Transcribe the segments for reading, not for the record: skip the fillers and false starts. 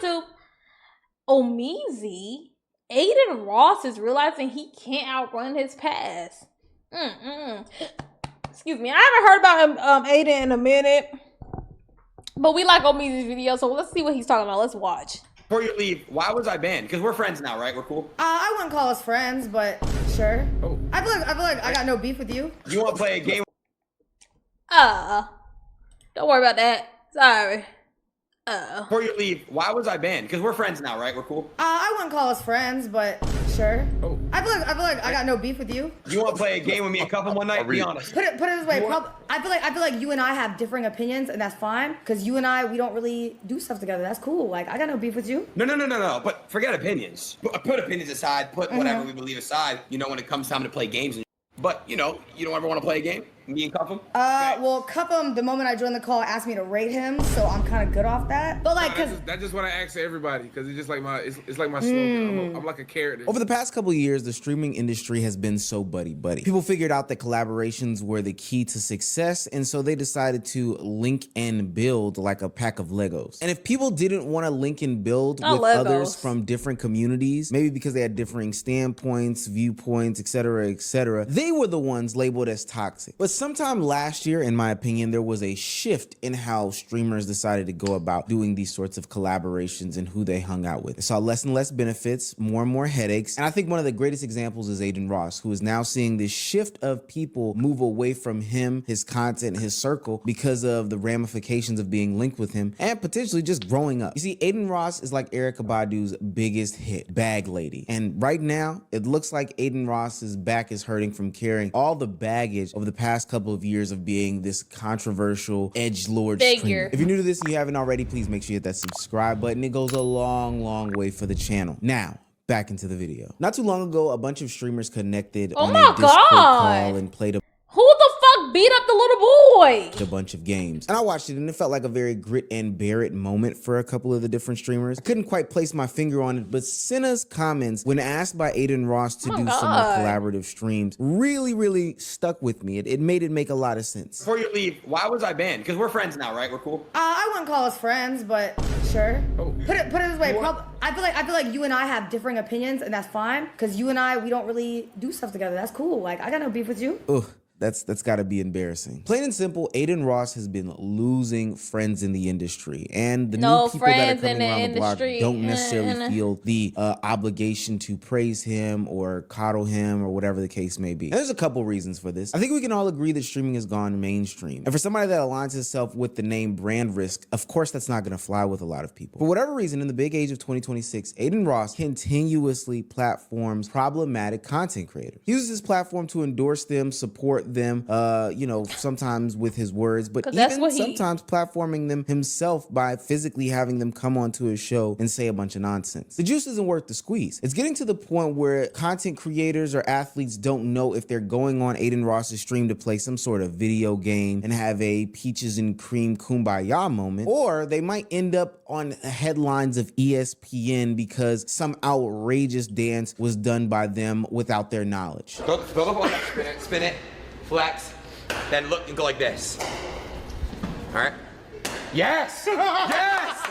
YouTube. Omizi, Adin Ross is realizing he can't outrun his past. Excuse me. I haven't heard about Adin in a minute. But we like Omizi's video, so let's see what he's talking about. Let's watch. Before you leave, why was I banned? Because we're friends now, right? We're cool? I wouldn't call us friends, but sure. Oh. I feel like I got no beef with you. You want to play a game? Don't worry about that. Sorry. Before you leave, why was I banned? Because we're friends now, right? We're cool? I wouldn't call us friends, but sure. Oh. I feel like I got no beef with you. You want to play a game with me and Cuffham one night? Be honest. Put it this way. I feel like you and I have differing opinions, and that's fine. Because you and I, we don't really do stuff together. That's cool. Like, I got no beef with you. No. But forget opinions. Put opinions aside. Put whatever we believe aside. You know, when it comes time to play games. But, you know, you don't ever want to play a game? Me and Cuffham? Well, Cuffham, the moment I joined the call, asked me to rate him, so I'm kind of good off that. But like, that's just what I ask everybody, because it's just like it's like my slogan. I'm like a character. Over the past couple of years, the streaming industry has been so buddy-buddy. People figured out that collaborations were the key to success, and so they decided to link and build like a pack of Legos. And if people didn't want to link and build with others from different communities, maybe because they had differing standpoints, viewpoints, etc., they were the ones labeled as toxic. But sometime last year, in my opinion, there was a shift in how streamers decided to go about doing these sorts of collaborations and who they hung out with. They saw less and less benefits, more and more headaches. And I think one of the greatest examples is Adin Ross, who is now seeing this shift of people move away from him, his content, his circle, because of the ramifications of being linked with him and potentially just growing up. You see, Adin Ross is like Erykah Badu's biggest hit, Bag Lady. And right now, it looks like Adin Ross's back is hurting from carrying all the baggage over the past couple of years of being this controversial edgelord streamer. If you're new to this and you haven't already, please make sure you hit that subscribe button. It goes a long way for the channel. Now, back into the video. Not too long ago, a bunch of streamers connected on a Discord call and played a who the fuck beat up the little boy? A bunch of games. And I watched it and it felt like a very grit and bear it moment for a couple of the different streamers. I couldn't quite place my finger on it, but Senna's comments when asked by Adin Ross to do some collaborative streams really stuck with me. It made it make a lot of sense. Before you leave, why was I banned? Because we're friends now, right? We're cool? I wouldn't call us friends, but sure. Oh. Put it this way. I feel like you and I have differing opinions, and that's fine. Because you and I, we don't really do stuff together. That's cool. Like, I got no beef with you. Ugh. That's got to be embarrassing. Plain and simple, Adin Ross has been losing friends in the industry, and the new people that are coming around the block don't necessarily feel the obligation to praise him or coddle him or whatever the case may be. And there's a couple reasons for this. I think we can all agree that streaming has gone mainstream, and for somebody that aligns itself with the name brand risk, of course that's not going to fly with a lot of people. For whatever reason, in the big age of 2026, Adin Ross continuously platforms problematic content creators. He uses his platform to endorse them, support them, you know, sometimes with his words, but even sometimes platforming them himself by physically having them come onto his show and say a bunch of nonsense. The juice isn't worth the squeeze. It's getting to the point where content creators or athletes don't know if they're going on Adin Ross's stream to play some sort of video game and have a peaches and cream kumbaya moment, or they might end up on headlines of ESPN because some outrageous dance was done by them without their knowledge. Go up on that, spin it. Flex, then look and go like this. All right. Yes! Yes!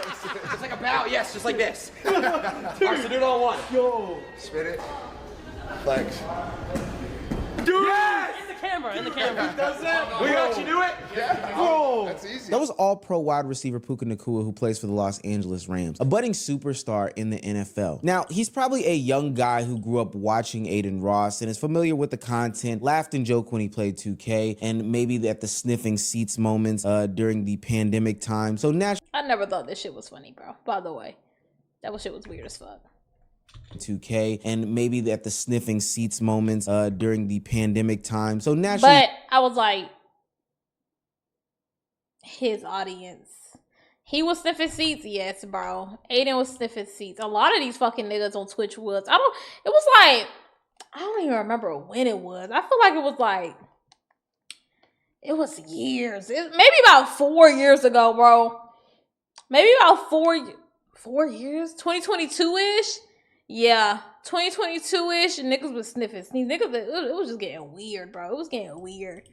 Just like a bow, yes, just like this. All right, so do it all one. Yo! Spin it. Flex. Do yes! In the camera. He does that? We got you do it? Yeah. Bro. That's easy. That was all-pro wide receiver Puka Nacua, who plays for the Los Angeles Rams, a budding superstar in the NFL. Now, he's probably a young guy who grew up watching Adin Ross and is familiar with the content, laughed and joked when he played 2K, and maybe at the sniffing seats moments during the pandemic time. So naturally, I never thought this shit was funny, bro. By the way, that shit was weird as fuck. 2K, and maybe at the sniffing seats moments during the pandemic time. So naturally, but I was like, his audience. He was sniffing seats, yes, bro. Adin was sniffing seats. A lot of these fucking niggas on Twitch was. It was like, I don't even remember when it was. I feel like it was years. Maybe about 4 years ago, bro. Maybe about 4 years? 2022-ish? Yeah, 2022-ish, niggas was sniffing. Niggas, it was just getting weird, bro. It was getting weird.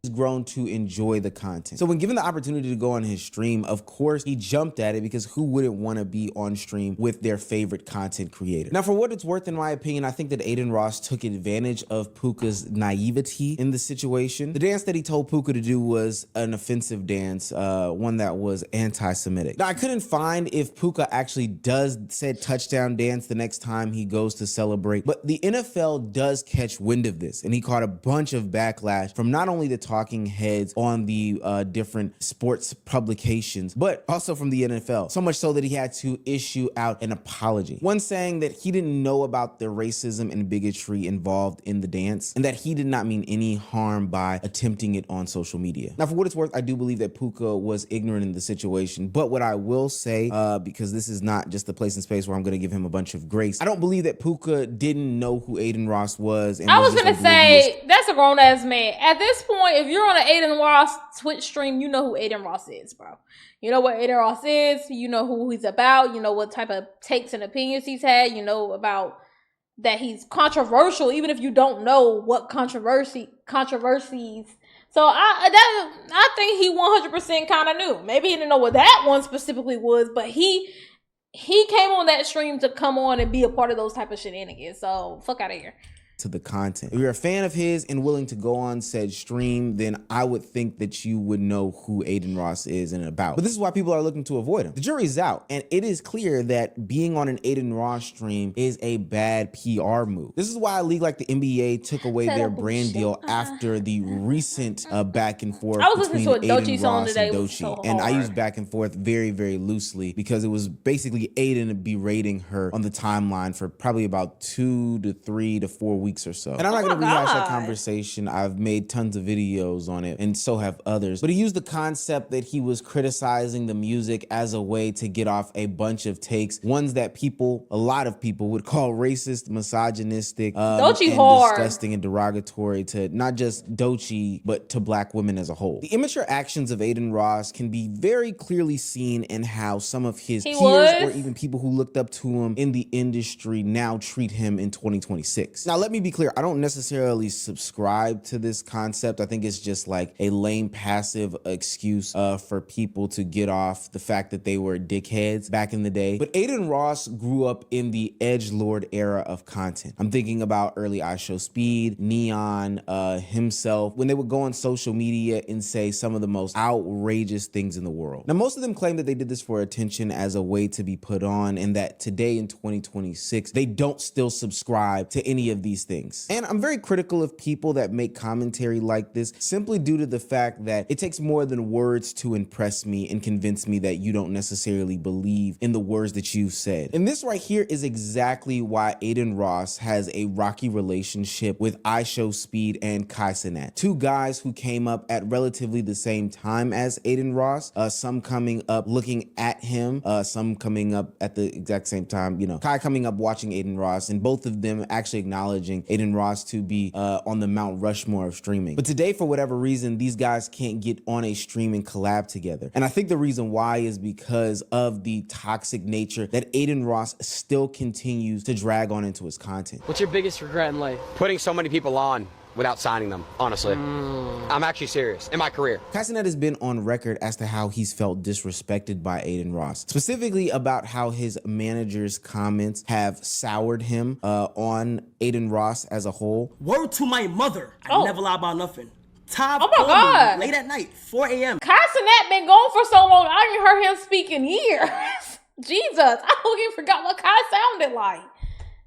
grown to enjoy the content. So when given the opportunity to go on his stream, of course he jumped at it, because who wouldn't want to be on stream with their favorite content creator? Now, for what it's worth, in my opinion, I think that Adin Ross took advantage of Puka's naivety in the situation. The dance that he told Puka to do was an offensive dance, one that was anti-Semitic. Now, I couldn't find if Puka actually does said touchdown dance the next time he goes to celebrate, but the NFL does catch wind of this, and he caught a bunch of backlash from not only the talking heads on the different sports publications, but also from the NFL. So much so that he had to issue out an apology. One saying that he didn't know about the racism and bigotry involved in the dance, and that he did not mean any harm by attempting it on social media. Now, for what it's worth, I do believe that Puka was ignorant in the situation, but what I will say, because this is not just the place and space where I'm gonna give him a bunch of grace, I don't believe that Puka didn't know who Adin Ross was. And I was gonna say, that's a grown ass man. At this point, if you're on an Adin Ross Twitch stream, you know who Adin Ross is, bro. You know what Adin Ross is. You know who he's about. You know what type of takes and opinions he's had. You know about that he's controversial, even if you don't know what controversies. So I think he 100% kind of knew. Maybe he didn't know what that one specifically was, but he came on that stream to come on and be a part of those type of shenanigans. So fuck out of here. To the content. If you're a fan of his and willing to go on said stream, then I would think that you would know who Adin Ross is and about. But this is why people are looking to avoid him. The jury's out, and it is clear that being on an Adin Ross stream is a bad PR move. This is why a league like the NBA took away their brand deal after the recent back and forth between Adin Ross and Doechii. And I use back and forth very, very loosely, because it was basically Adin berating her on the timeline for probably about 2 to 3 to 4 weeks or so. And I'm not gonna rehash that conversation. I've made tons of videos on it, and so have others. But he used the concept that he was criticizing the music as a way to get off a bunch of takes, ones that a lot of people would call racist, misogynistic, and disgusting and derogatory to not just Doechii, but to black women as a whole. The immature actions of Adin Ross can be very clearly seen in how some of his peers or even people who looked up to him in the industry now treat him in 2026. Now, let me be clear, I don't necessarily subscribe to this concept. I think it's just like a lame, passive excuse for people to get off the fact that they were dickheads back in the day. But Adin Ross grew up in the edgelord era of content. I'm thinking about early IShowSpeed, Neon, himself, when they would go on social media and say some of the most outrageous things in the world. Now, most of them claim that they did this for attention as a way to be put on, and that today in 2026, they don't still subscribe to any of these things. And I'm very critical of people that make commentary like this, simply due to the fact that it takes more than words to impress me and convince me that you don't necessarily believe in the words that you've said. And this right here is exactly why Adin Ross has a rocky relationship with IShowSpeed and Kai Cenat, two guys who came up at relatively the same time as Adin Ross, some coming up looking at him, some coming up at the exact same time, you know, Kai coming up watching Adin Ross, and both of them actually acknowledging Adin Ross to be on the Mount Rushmore of streaming. But today, for whatever reason, these guys can't get on a stream and collab together. And I think the reason why is because of the toxic nature that Adin Ross still continues to drag on into his content. What's your biggest regret in life? Putting so many people on without signing them, honestly. I'm actually serious in my career. Kai Cenat has been on record as to how he's felt disrespected by Adin Ross, specifically about how his manager's comments have soured him on Adin Ross as a whole. Word to my mother, I never lie about nothing. Time late at night, 4 a.m. Kai Cenat been gone for so long, I ain't heard him speak in years. Jesus, I don't even forgot what Kai sounded like.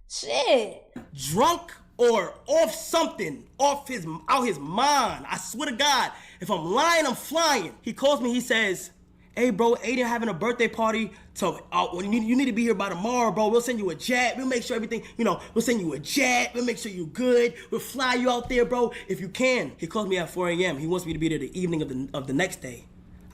Shit. Drunk or off something, out his mind. I swear to God, if I'm lying, I'm flying. He calls me, he says, hey bro, Adin having a birthday party, so you need to be here by tomorrow, bro. We'll send you a jet, we'll make sure everything, we'll send you a jet, we'll make sure you're good, we'll fly you out there, bro, if you can. He calls me at 4 a.m. He wants me to be there the evening of the next day.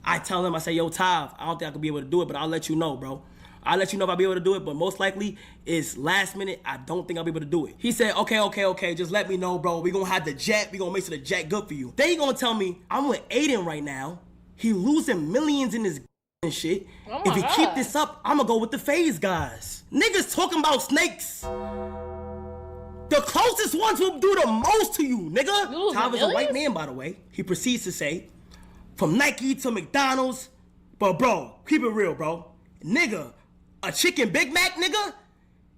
I tell him, I say, yo, Tav, I don't think I could be able to do it, but I'll let you know, bro. I'll let you know if I'll be able to do it, but most likely it's last minute. I don't think I'll be able to do it. He said, okay, just let me know, bro. We gonna have the jet. We gonna make sure the jet good for you. Then he gonna tell me, I'm with Adin right now. He losing millions in his and shit. If he keep this up, I'm gonna go with the FaZe guys. Niggas talking about snakes. The closest ones will do the most to you, nigga. You losing Tyler's a white millions? man, by the way. He proceeds to say, from Nike to McDonald's. But bro, keep it real, bro. Nigga, a chicken Big Mac, nigga?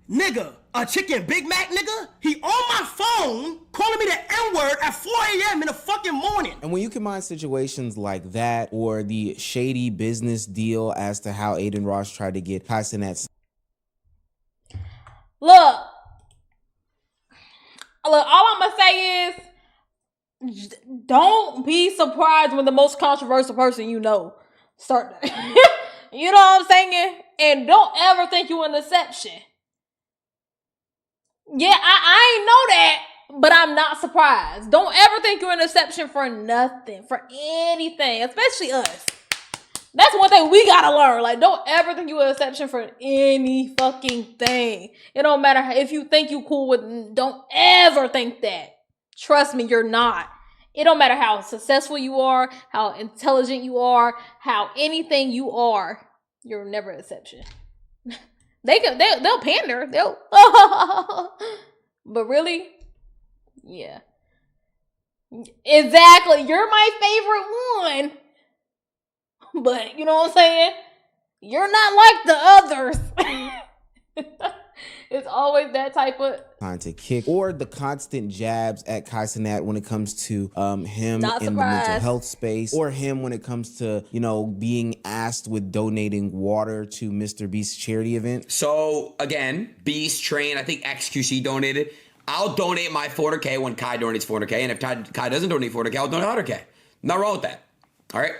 Nigga, a chicken Big Mac, nigga? He on my phone calling me the N-word at 4 a.m. in the fucking morning. And when you combine situations like that or the shady business deal as to how Adin Ross tried to get Kai Cenat. Look, all I'm gonna say is, don't be surprised when the most controversial person you know start. You know what I'm saying? And don't ever think you an exception. Yeah, I ain't know that, but I'm not surprised. Don't ever think you're an exception for nothing, for anything, especially us. That's one thing we gotta learn. Like, don't ever think you're an exception for any fucking thing. It don't matter if you think you cool with, don't ever think that. Trust me, you're not. It don't matter how successful you are, how intelligent you are, how anything you are, you're never an exception. They'll pander. But really, yeah. Exactly. You're my favorite one. But you know what I'm saying? You're not like the others. It's always that type of Trying to kick or the constant jabs at Kai Cenat when it comes to him Not in the mental surprised. health space, or him when it comes to, you know, being asked with donating water to Mr. Beast's charity event. So again, Beast Train, I think XQC donated. I'll donate my 400K when Kai donates 400K, and if Kai doesn't donate 400K, I'll donate 100K. Not wrong with that. All right.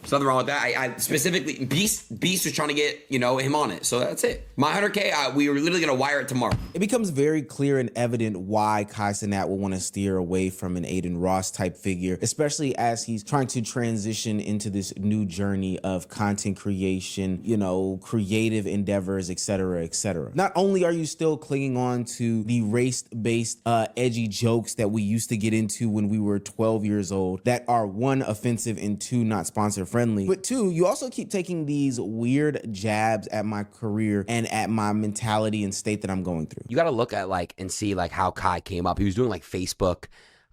There's nothing wrong with that. I specifically, Beast was trying to get, you know, him on it. So that's it. My 100K, we were literally going to wire it tomorrow. It becomes very clear and evident why Kai Cenat will want to steer away from an Adin Ross type figure, especially as he's trying to transition into this new journey of content creation, you know, creative endeavors, etc., etc. Not only are you still clinging on to the race-based edgy jokes that we used to get into when we were 12 years old that are one, offensive, and two, not sponsor friendly, but two, you also keep taking these weird jabs at my career and at my mentality and state that I'm going through. You got to look at like and see like how Kai came up. He was doing like Facebook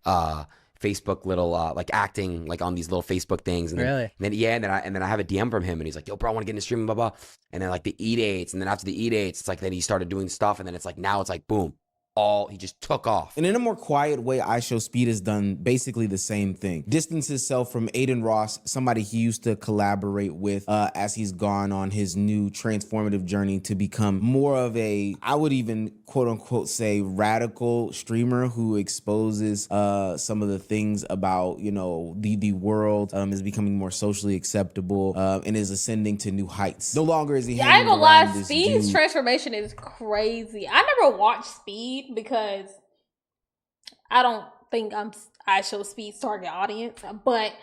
little like acting like on these little Facebook things. And Really? And then I have a DM from him and he's like, yo, bro, I want to get into streaming, blah, blah. And then like the E-dates. And then after the E-dates, it's like then he started doing stuff. And then it's like, now it's like, boom, he just took off. And in a more quiet way, iShowSpeed has done basically the same thing. Distanced himself from Adin Ross, somebody he used to collaborate with as he's gone on his new transformative journey to become more of a, I would even quote unquote say, radical streamer who exposes some of the things about, you know, the world is becoming more socially acceptable and is ascending to new heights. No longer is he I ain't hanging gonna lie, around this Speed's dude. transformation is crazy. I never watched Speed because I don't think I show Speed's target audience, but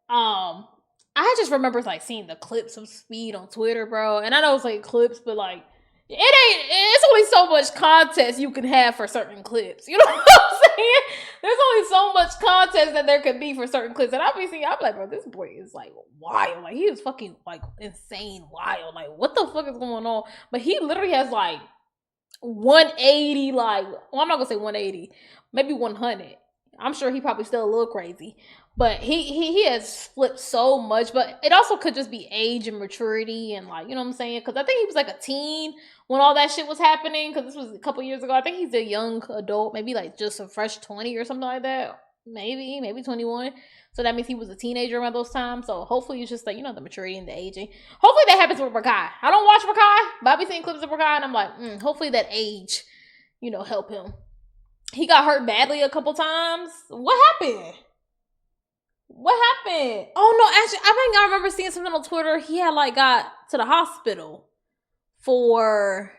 I just remember like seeing the clips of Speed on Twitter, bro. And I know it's like clips, but like it's only so much context you can have for certain clips. You know what I'm saying? There's only so much context that there could be for certain clips. And obviously, I'm like, bro, this boy is like wild. Like, he is fucking like insane wild. Like, what the fuck is going on? But he literally has like 180, like, well, I'm not gonna say 180, maybe 100. I'm sure he probably still a little crazy. But he has flipped so much, but it also could just be age and maturity and like, you know what I'm saying? Because I think he was like a teen when all that shit was happening, because this was a couple years ago. I think he's a young adult, maybe like just a fresh 20 or something like that. Maybe 21. So that means he was a teenager around those times. So hopefully it's just like, you know, the maturity and the aging. Hopefully that happens with Rakai. I don't watch Rakai, but I be seeing clips of Rakai and I'm like, hopefully that age, you know, help him. He got hurt badly a couple times. What happened? Oh no, actually, I think I remember seeing something on Twitter. He had like got to the hospital for,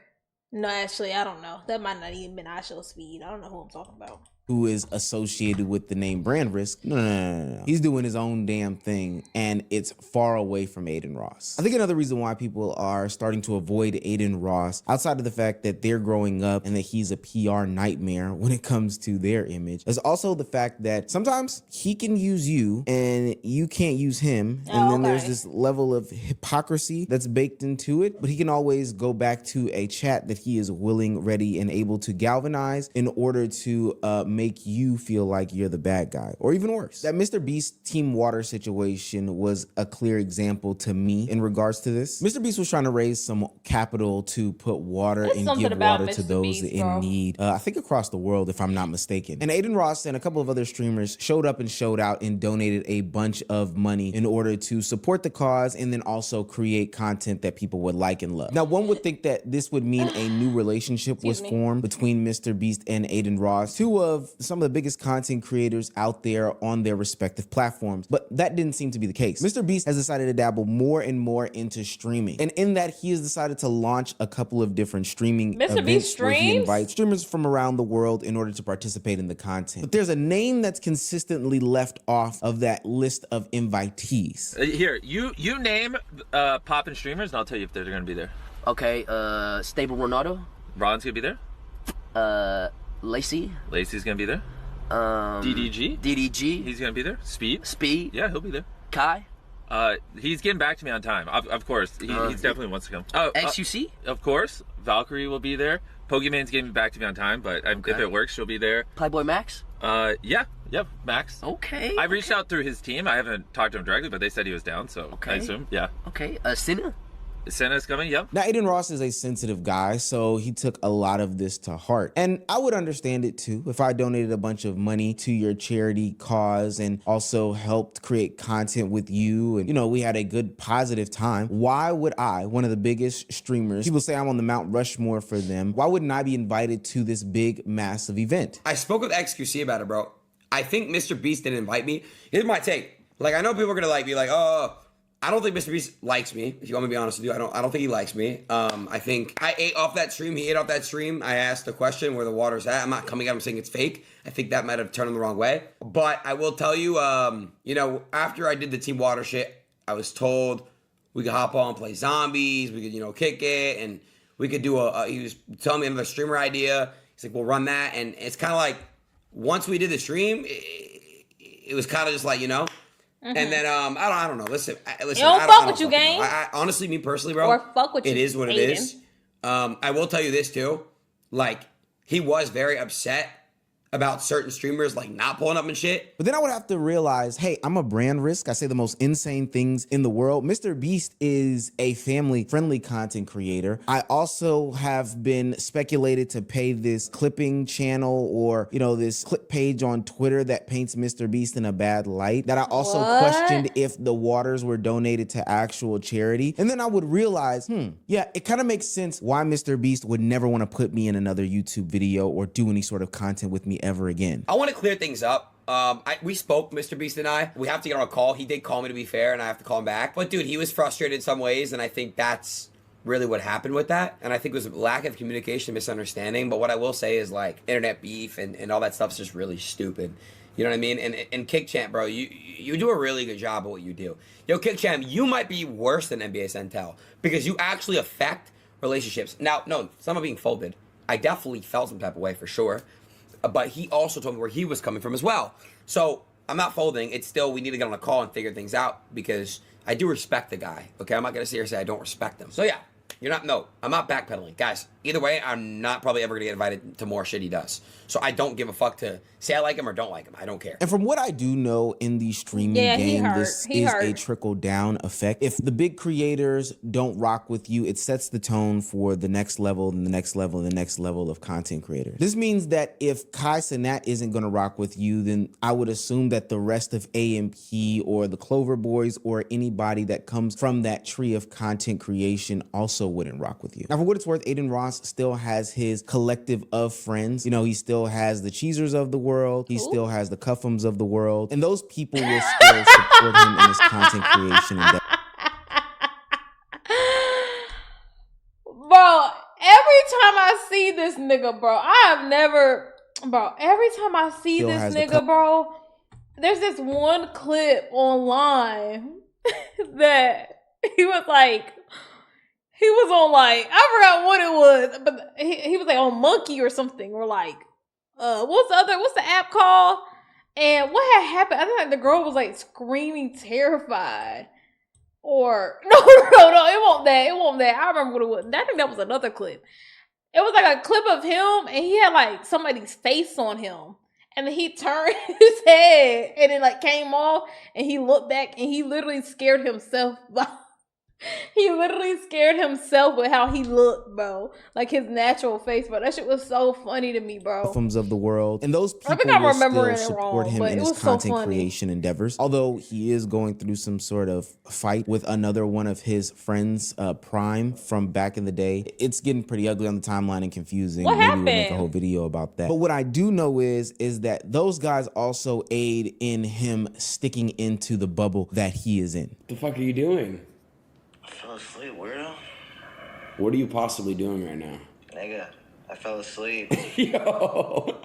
no, actually, I don't know. That might not even been iShowSpeed. I don't know who I'm talking about. who is associated with the name Brand Risk. No. He's doing his own damn thing, and it's far away from Adin Ross. I think another reason why people are starting to avoid Adin Ross, outside of the fact that they're growing up and that he's a PR nightmare when it comes to their image, is also the fact that sometimes he can use you and you can't use him. And then there's this level of hypocrisy that's baked into it, but he can always go back to a chat that he is willing, ready, and able to galvanize in order to make you feel like you're the bad guy, or even worse. That Mr. Beast Team Water situation was a clear example to me in regards to this. Mr. Beast was trying to raise some capital to put water and give water to those in need, I think across the world, if I'm not mistaken. And Adin Ross and a couple of other streamers showed up and showed out and donated a bunch of money in order to support the cause and then also create content that people would like and love. Now, one would think that this would mean a new relationship was formed between Mr. Beast and Adin Ross, two of some of the biggest content creators out there on their respective platforms, but that didn't seem to be the case. Mr. Beast has decided to dabble more and more into streaming, and in that he has decided to launch a couple of different streaming events where he invites streamers from around the world in order to participate in the content. But there's a name that's consistently left off of that list of invitees. Here, you name poppin' streamers, and I'll tell you if they're gonna be there. Okay, Stable Ronaldo. Ron's gonna be there. Lacey. Lacey's gonna be there. DDG. He's gonna be there. Speed. Yeah, he'll be there. Kai. He's getting back to me on time. Of course, he definitely wants to come. XUC. Of course, Valkyrie will be there. Pokemon's getting back to me on time, but if it works, she'll be there. Playboy Max. Yeah, Max. Okay. I reached out through his team. I haven't talked to him directly, but they said he was down, so I assume, yeah. Okay. Sinner. Senna's coming, yep. Now, Adin Ross is a sensitive guy, so he took a lot of this to heart. And I would understand it too if I donated a bunch of money to your charity cause and also helped create content with you and, we had a good positive time. Why would I, one of the biggest streamers, people say I'm on the Mount Rushmore for them, why wouldn't I be invited to this big, massive event? I spoke with XQC about it, bro. I think Mr. Beast didn't invite me. Here's my take. Like, I know people are gonna be like, oh, I don't think Mr. Beast likes me. If you want me to be honest with you, I don't think he likes me. I think I ate off that stream. He ate off that stream. I asked the question where the water's at. I'm not coming at him saying it's fake. I think that might have turned him the wrong way. But I will tell you, after I did the Team Water shit, I was told we could hop on and play zombies. We could, kick it, and we could do he was telling me another streamer idea. He's like, we'll run that, and it's kind of like once we did the stream, it was kind of just like, And then I don't know. Listen. You don't fuck with you, gang. I honestly, me personally, bro. Or fuck with you. It is what it is. I will tell you this too. Like, he was very upset about certain streamers like not pulling up and shit. But then I would have to realize, hey, I'm a brand risk. I say the most insane things in the world. Mr. Beast is a family-friendly content creator. I also have been speculated to pay this clipping channel or, this clip page on Twitter that paints Mr. Beast in a bad light, that I also questioned if the waters were donated to actual charity. And then I would realize, yeah, it kind of makes sense why Mr. Beast would never want to put me in another YouTube video or do any sort of content with me ever again. I want to clear things up. We spoke, Mr. Beast and I. We have to get on a call. He did call me, to be fair, and I have to call him back. But dude, he was frustrated in some ways, and I think that's really what happened with that. And I think it was a lack of communication, misunderstanding. But what I will say is, like, internet beef and all that stuff's just really stupid. You know what I mean? And Kick Champ, bro, you do a really good job of what you do. Yo, Kick Champ, you might be worse than NBA Centel because you actually affect relationships. Now, no, some are being folded. I definitely felt some type of way for sure. But he also told me where he was coming from as well. So I'm not folding. It's still, we need to get on a call and figure things out because I do respect the guy. Okay, I'm not going to sit here and say I don't respect him. So yeah, I'm not backpedaling. Guys, either way, I'm not probably ever going to get invited to more shit he does. So I don't give a fuck to say I like him or don't like him. I don't care. And from what I do know in the streaming game, this is a trickle-down effect. If the big creators don't rock with you, it sets the tone for the next level and the next level and the next level of content creators. This means that if Kai Cenat isn't going to rock with you, then I would assume that the rest of AMP or the Clover Boys or anybody that comes from that tree of content creation also wouldn't rock with you. Now, for what it's worth, Adin Ross still has his collective of friends. He still has the Cheesers of the world. He still has the Cuffums of the world. And those people will still support him in his content creation endeavor. Bro, every time I see this nigga, bro, I have never... Bro, every time I see Still this has the nigga, bro, there's this one clip online that he was on like, I forgot what it was, but he was like on Monkey or something, or like, what's the app called? And what had happened, I think like the girl was like screaming terrified. Or, no, it wasn't that. I remember what it was. I think that was another clip. It was like a clip of him, and he had like somebody's face on him. And then he turned his head, and it like came off, and he looked back, and he literally scared himself. He literally scared himself with how he looked, bro. Like his natural face, bro. That shit was so funny to me, bro. Films of the world, and those people think I'm will still remembering it support wrong, him but in it his was so content funny. creation endeavors. Although he is going through some sort of fight with another one of his friends, Prime, from back in the day. It's getting pretty ugly on the timeline and confusing. What Maybe we'll make a happened? whole video about that. But what I do know is that those guys also aid in him sticking into the bubble that he is in. The fuck are you doing? I fell asleep, weirdo. What are you possibly doing right now? Nigga, I fell asleep. Yo.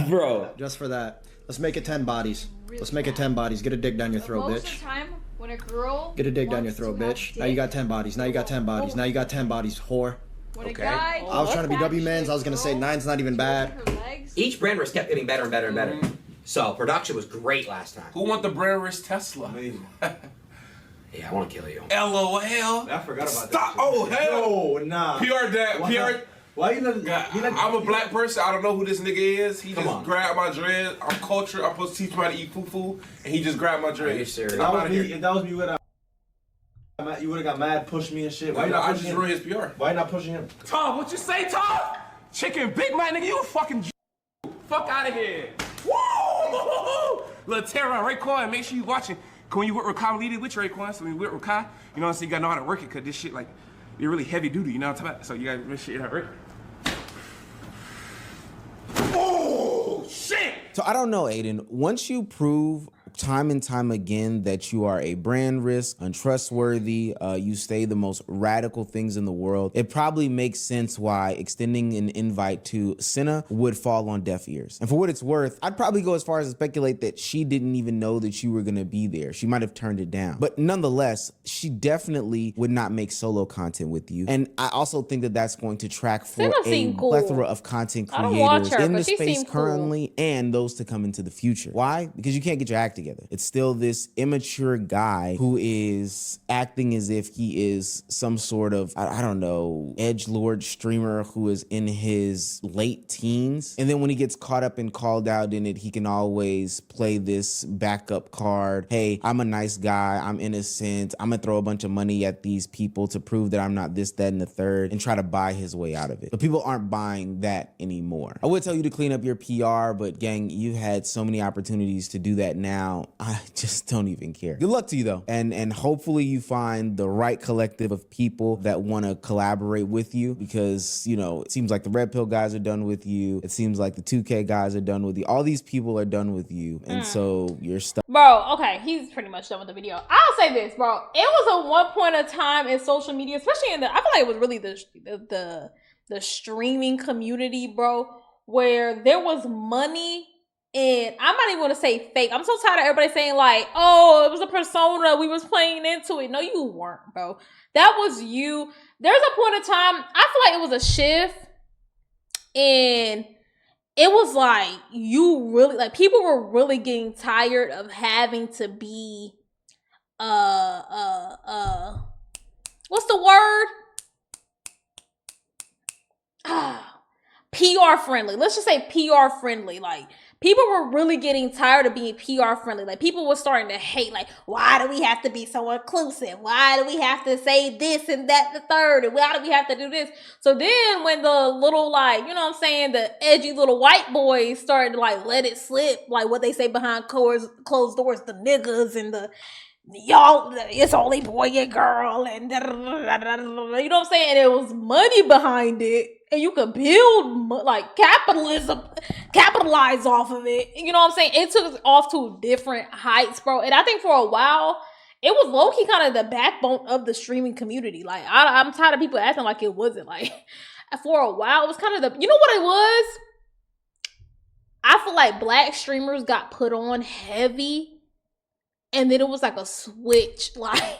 Bro. Just for that. Let's make it 10 bodies. Let's make it 10 bodies. Get a dick down your throat, Most bitch. of the time, when a girl Get a dick down your wants throat, to have bitch. dick, Now you got 10 bodies. Now you got 10 bodies. Now you got 10 bodies, whore. when a Okay. guy I was trying to be W-mans. I was gonna say 9's not even bad. her legs, Each brand risk kept getting better and better and better. So production was great last time. Who want the brand risk Tesla? Yeah, I want to kill you. LOL. I forgot about Stop. that. Oh, hell. No, nah. PR dad. PR. Why you not? God, I'm a black person. I don't know who this nigga is. He Come just on. grabbed my dread. I'm cultured. I'm supposed to teach somebody to eat fufu, and he just grabbed my dread. Are you serious? I'm That out was of me. here. If that was me, you would have got mad, pushed me and shit. Why you not I pushing just him? ruined his PR. Why you not pushing him? Tom, what you say, Tom? Chicken Big Mac, nigga, you a fucking fuck out of here. Woo! Little Tara and Raekwon, make sure you watching. When you work with Kyle, lead it with Raekwon. So when you work with Kai, you know what I'm saying? You gotta know how to work it, because this shit, like, be really heavy duty, you know what I'm talking about? So you gotta make sure you know how to work it. Oh, shit! So I don't know, Adin. Once you prove time and time again that you are a brand risk, untrustworthy, you say the most radical things in the world, it probably makes sense why extending an invite to Senna would fall on deaf ears. And for what it's worth, I'd probably go as far as to speculate that she didn't even know that you were gonna be there. She might have turned it down. But nonetheless, she definitely would not make solo content with you. And I also think that that's going to track for Senna a seemed cool. plethora of content I don't watch creators her, in but the she space seemed cool. currently and those to come into the future. Why? Because you can't get your act together. It's still this immature guy who is acting as if he is some sort of, I don't know, edgelord streamer who is in his late teens. And then when he gets caught up and called out in it, he can always play this backup card. Hey, I'm a nice guy. I'm innocent. I'm gonna throw a bunch of money at these people to prove that I'm not this, that, and the third, and try to buy his way out of it. But people aren't buying that anymore. I would tell you to clean up your PR, but gang, you had so many opportunities to do that now. I just don't even care. Good luck to you though. And hopefully you find the right collective of people that want to collaborate with you, because, you know, it seems like the Red Pill guys are done with you. It seems like the 2K guys are done with you. All these people are done with you. And so you're stuck. bro. Okay, he's pretty much done with the video. I'll say this, bro. It was a one point of time in social media, especially in the, I feel like it was really the streaming community, bro, where there was money. And I'm not even gonna say fake. I'm so tired of everybody saying like, oh, it was a persona, we was playing into it. No, you weren't, bro. That was you. There's a point in time, I feel like it was a shift. And it was like, you really, like, people were really getting tired of having to be, what's the word? PR friendly. Let's just say PR friendly. Like, people were really getting tired of being PR friendly. Like, people were starting to hate, like, why do we have to be so inclusive? Why do we have to say this and that, the third? And why do we have to do this? So then when the little, like, you know what I'm saying, the edgy little white boys started to, like, let it slip, like what they say behind closed doors, the niggas and the y'all, it's only boy and girl, and you know what I'm saying? And it was money behind it. And you could build, like, capitalize off of it. You know what I'm saying? It took us off to different heights, bro. And I think for a while, it was low-key kind of the backbone of the streaming community. Like, I'm tired of people acting like it wasn't. Like, for a while, it was kind of the, you know what it was? I feel like black streamers got put on heavy, and then it was like a switch. Like,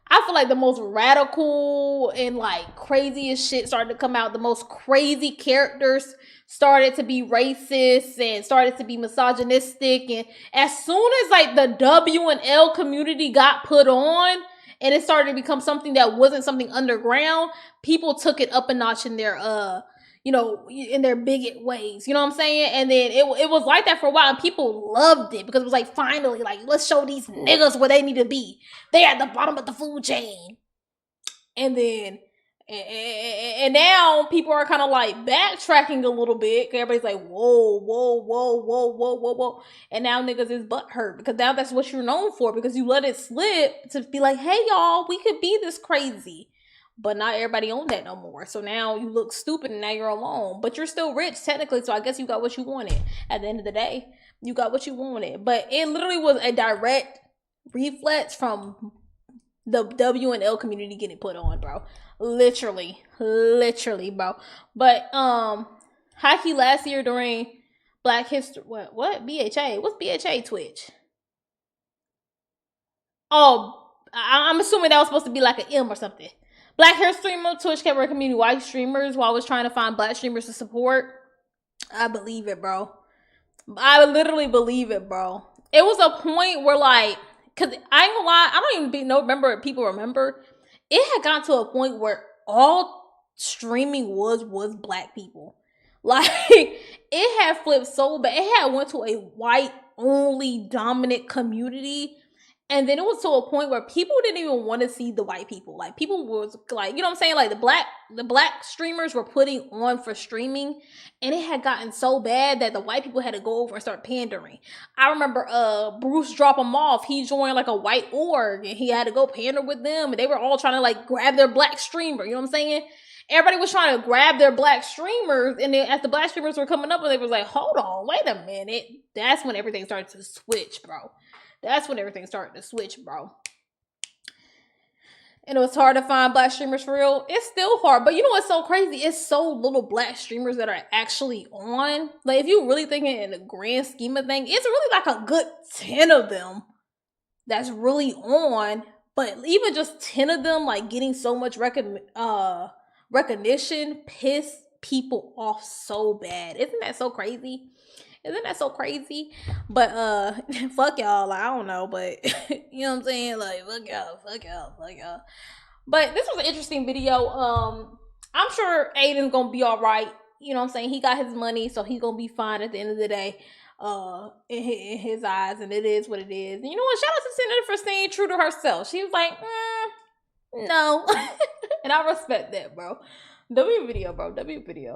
I feel like the most radical and like craziest shit started to come out. The most crazy characters started to be racist and started to be misogynistic. And as soon as like the W and L community got put on and it started to become something that wasn't something underground, people took it up a notch in their you know, in their bigot ways, you know what I'm saying? And then it was like that for a while, and people loved it because it was like, finally, like, let's show these niggas where they need to be. They at the bottom of the food chain. And then, and now people are kind of like backtracking a little bit. Everybody's like, whoa, whoa, whoa, whoa, whoa, whoa, whoa. And now niggas is butthurt because now that's what you're known for, because you let it slip to be like, hey, y'all, we could be this crazy. But not everybody on that no more. So now you look stupid and now you're alone. But you're still rich technically. So I guess you got what you wanted. At the end of the day, you got what you wanted. But it literally was a direct reflex from the W and L community getting put on, bro. Literally, bro. But hockey last year during Black History, what BHA? What's BHA Twitch? Oh, I'm assuming that was supposed to be like an M or something. Black hair streamer, Twitch kept recommending white streamers while I was trying to find black streamers to support. I believe it, bro. I literally believe it, bro. It was a point where, like, cause I ain't gonna lie, I don't even remember if people remember. It had gotten to a point where all streaming was black people. Like, it had flipped so bad. It had went to a white only dominant community. And then it was to a point where people didn't even want to see the white people. Like, people was like, you know what I'm saying? Like, the black streamers were putting on for streaming, and it had gotten so bad that the white people had to go over and start pandering. I remember Bruce drop him off. He joined like a white org, and he had to go pander with them, and they were all trying to like grab their black streamer. You know what I'm saying? Everybody was trying to grab their black streamers, and then as the black streamers were coming up, and they was like, hold on, wait a minute. That's when everything started to switch, bro. That's when everything started to switch, bro. And it was hard to find black streamers for real. It's still hard, but you know what's so crazy? It's so little black streamers that are actually on. Like, if you really thinking in the grand scheme of things, it's really like a good 10 of them that's really on. But even just 10 of them, like, getting so much recognition pissed people off so bad. Isn't that so crazy? Isn't that so crazy? But fuck y'all. Like, I don't know, but you know what I'm saying? Like, fuck y'all. But this was an interesting video. I'm sure Adin's gonna be all right. You know what I'm saying? He got his money, so he's gonna be fine at the end of the day. In his eyes, and it is what it is. And you know what? Shout out to Senator for staying true to herself. She was like, no. And I respect that, bro. W video, bro. W video.